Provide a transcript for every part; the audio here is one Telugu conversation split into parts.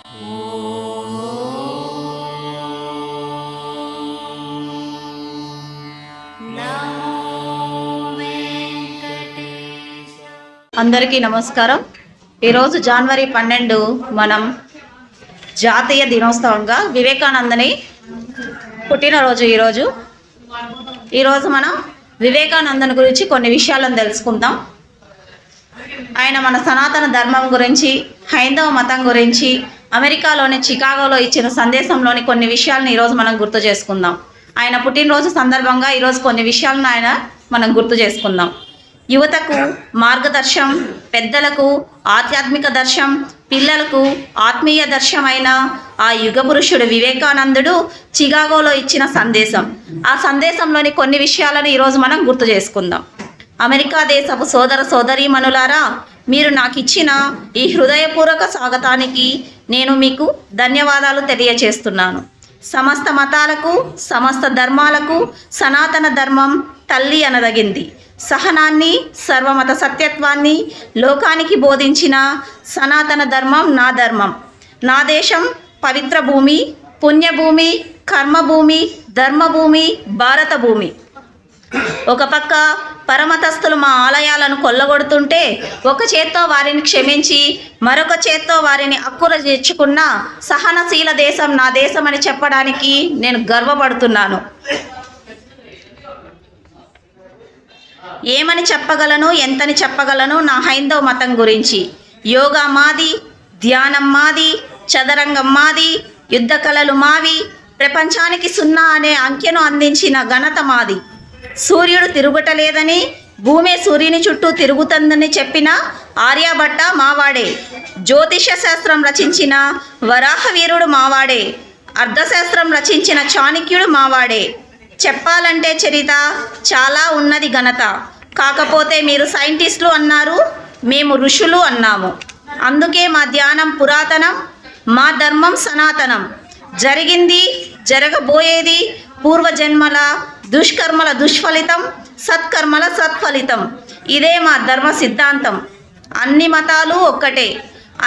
అందరికీ నమస్కారం. ఈరోజు జనవరి 12 మనం జాతీయ దినోత్సవంగా వివేకానందని పుట్టినరోజు. ఈరోజు మనం వివేకానందని గురించి కొన్ని విషయాలను తెలుసుకుందాం. ఆయన మన సనాతన ధర్మం గురించి, హైందవ మతం గురించి, అమెరికాలోని చికాగోలో ఇచ్చిన సందేశంలోని కొన్ని విషయాలను ఈరోజు మనం గుర్తు చేసుకుందాం. ఆయన పుట్టినరోజు సందర్భంగా ఈరోజు కొన్ని విషయాలను మనం గుర్తు చేసుకుందాం. యువతకు మార్గదర్శం, పెద్దలకు ఆధ్యాత్మిక దర్శం, పిల్లలకు ఆత్మీయ దర్శమైన ఆ యుగ పురుషుడు వివేకానందుడు చికాగోలో ఇచ్చిన సందేశం. ఆ సందేశంలోని కొన్ని విషయాలను ఈరోజు మనం గుర్తు చేసుకుందాం. అమెరికా దేశపు సోదర సోదరీమణులారా, మీరు నాకు ఇచ్చిన ఈ హృదయపూర్వక స్వాగతానికి నేను మీకు ధన్యవాదాలు తెలియచేస్తున్నాను. సమస్త మతాలకు, సమస్త ధర్మాలకు సనాతన ధర్మం తల్లి అనదగింది. సహనాన్ని, సర్వమత సత్యత్వాన్ని లోకానికి బోధించిన సనాతన ధర్మం నా ధర్మం. నా దేశం పవిత్ర భూమి, పుణ్యభూమి, కర్మభూమి, ధర్మభూమి, భారత భూమి. ఒక పక్క పరమతస్థులు మా ఆలయాలను కొల్లగొడుతుంటే ఒక చేత్తో వారిని క్షమించి మరొక చేత్తో వారిని అక్కున చేర్చుకున్న సహనశీల దేశం నా దేశం అని చెప్పడానికి నేను గర్వపడుతున్నాను. ఏమని చెప్పగలను, ఎంతని చెప్పగలను నా హైందవ మతం గురించి? యోగా మాది, ధ్యానం మాది, చదరంగం మాది, యుద్ధ కళలు మావి, ప్రపంచానికి 0 అనే అంకెను అందించిన ఘనత మాది. సూర్యుడు తిరుగుటలేదని, భూమి సూర్యుని చుట్టూ తిరుగుతుందని చెప్పిన ఆర్యభట్ట మావాడే. జ్యోతిష శాస్త్రం రచించిన వరాహవీరుడు మావాడే. అర్థశాస్త్రం రచించిన చాణక్యుడు మావాడే. చెప్పాలంటే చరిత చాలా ఉన్నది ఘనత. కాకపోతే మీరు సైంటిస్టులు అన్నారు, మేము ఋషులు అన్నాము. అందుకే మా ధ్యానం పురాతనం, మా ధర్మం సనాతనం. జరిగింది, జరగబోయేది పూర్వజన్మల దుష్కర్మల దుష్ఫలితం, సత్కర్మల సత్ఫలితం. ఇదే మా ధర్మ సిద్ధాంతం. అన్ని మతాలు ఒక్కటే.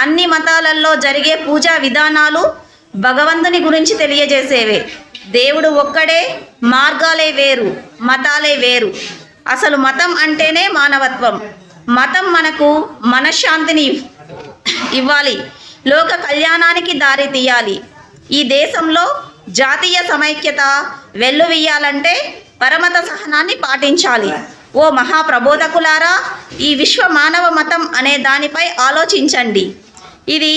అన్ని మతాలలో జరిగే పూజా విధానాలు భగవంతుని గురించి తెలియజేసేవే. దేవుడు ఒక్కడే, మార్గాలే వేరు, మతాలే వేరు. అసలు మతం అంటేనే మానవత్వం. మతం మనకు మనశ్శాంతిని ఇవ్వాలి, లోక కళ్యాణానికి దారి తీయాలి. ఈ దేశంలో జాతీయ సమైక్యత వెల్లువియ్యాలంటే పరమత సహనాన్ని పాటించాలి. ఓ మహాప్రబోధకులారా, ఈ విశ్వ మానవ మతం అనే దానిపై ఆలోచించండి. ఇది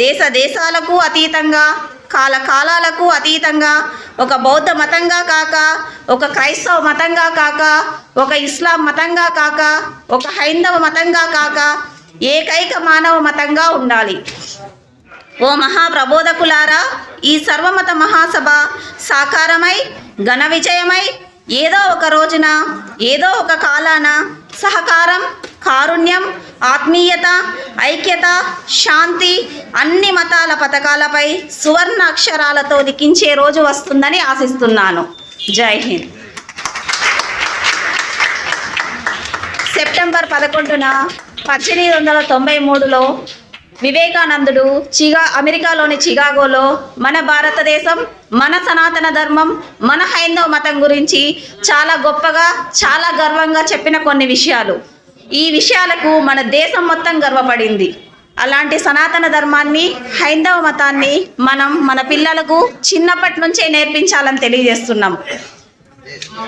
దేశాలకు అతీతంగా, కాలాలకు అతీతంగా, ఒక బౌద్ధ మతంగా కాక, ఒక క్రైస్తవ మతంగా కాక, ఒక ఇస్లాం మతంగా కాక, ఒక హైందవ మతంగా కాక, ఏకైక మానవ మతంగా ఉండాలి. ఓ మహాప్రబోధకులారా, ఈ సర్వమత మహాసభ సాకారమై ఘన విజయమై ఏదో ఒక రోజున, ఏదో ఒక కాలాన సహకారం, కారుణ్యం, ఆత్మీయత, ఐక్యత, శాంతి, అన్ని మతాల పథకాలపై సువర్ణ అక్షరాలతో లిఖించే రోజు వస్తుందని ఆశిస్తున్నాను. జై హింద్. సెప్టెంబర్ 11న 1893లో వివేకానందుడు అమెరికాలోని చికాగోలో మన భారతదేశం, మన సనాతన ధర్మం, మన హైందవ మతం గురించి చాలా గొప్పగా, చాలా గర్వంగా చెప్పిన కొన్ని విషయాలు. ఈ విషయాలకు మన దేశం మొత్తం గర్వపడింది. అలాంటి సనాతన ధర్మాన్ని, హైందవ మతాన్ని మనం మన పిల్లలకు చిన్నప్పటి నుంచే నేర్పించాలని తెలియజేస్తున్నాం.